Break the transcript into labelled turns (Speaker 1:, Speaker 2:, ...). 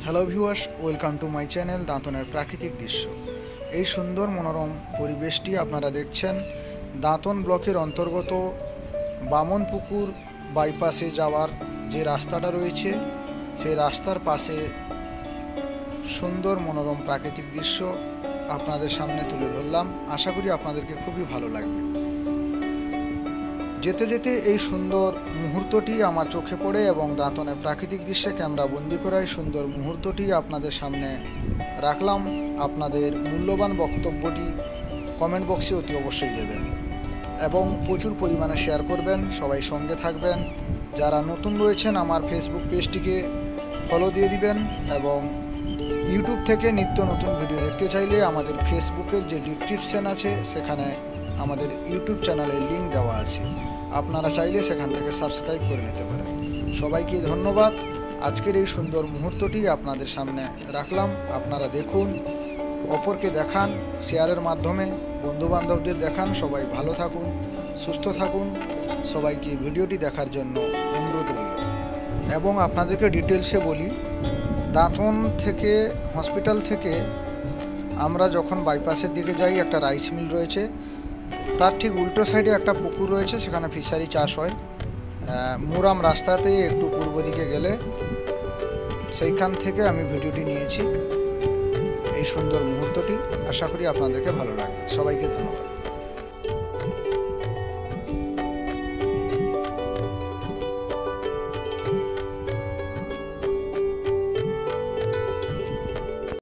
Speaker 1: Hello viewers, welcome to my channel দাঁতনের প্রাকৃতিক দৃশ্য। এই সুন্দর মনোরম পরিবেশটি আপনারা দেখছেন দাঁতন ব্লকের অন্তর্গত বামনপুকুর বাইপাসে যাওয়ার যে রাস্তাটা রয়েছে সেই রাস্তার পাশে সুন্দর মনোরম প্রাকৃতিক দৃশ্য আপনাদের সামনে তুলে ধরলাম। আশা করি আপনাদেরকে খুবই ভালো লাগবে। যেতে যেতে এই সুন্দর মুহূর্তটি আমার চোখে পড়ে এবং দাঁতনের প্রাকৃতিক দৃশ্যে ক্যামেরা বন্দি করায় সুন্দর মুহূর্তটি আপনাদের সামনে রাখলাম। আপনাদের মূল্যবান বক্তব্যটি কমেন্ট বক্সে অতি অবশ্যই দেবেন এবং প্রচুর পরিমাণে শেয়ার করবেন। সবাই সঙ্গে থাকবেন। যারা নতুন রয়েছেন আমার ফেসবুক পেজটিকে ফলো দিয়ে দিবেন এবং ইউটিউব থেকে নিত্য নতুন ভিডিও দেখতে চাইলে আমাদের ফেসবুকের যে ডিসক্রিপশন আছে সেখানে আমাদের ইউটিউব চ্যানেলের লিঙ্ক দেওয়া আছে, আপনারা চাইলে সেখান থেকে সাবস্ক্রাইব করে নিতে পারেন। সবাইকে ধন্যবাদ। আজকের এই সুন্দর মুহূর্তটি আপনাদের সামনে রাখলাম। আপনারা দেখুন, অপরকে দেখান, শেয়ারের মাধ্যমে বন্ধুবান্ধবদের দেখান। সবাই ভালো থাকুন, সুস্থ থাকুন। সবাইকে ভিডিওটি দেখার জন্য অনুরোধ রইল। এবং আপনাদেরকে ডিটেলসে বলি, দাঁতন থেকে হসপিটাল থেকে আমরা যখন বাইপাসের দিকে যাই একটা রাইস মিল রয়েছে, তার ঠিক উল্টো সাইডে একটা পুকুর রয়েছে, সেখানে ফিশারি চাষ হয়। মুরাম রাস্তাতে একটু পূর্ব দিকে গেলে সেইখান থেকে আমি ভিডিওটি নিয়েছি। এই সুন্দর মুহূর্তটি আশা করি আপনাদেরকে ভালো লাগবে। সবাইকে ধন্যবাদ।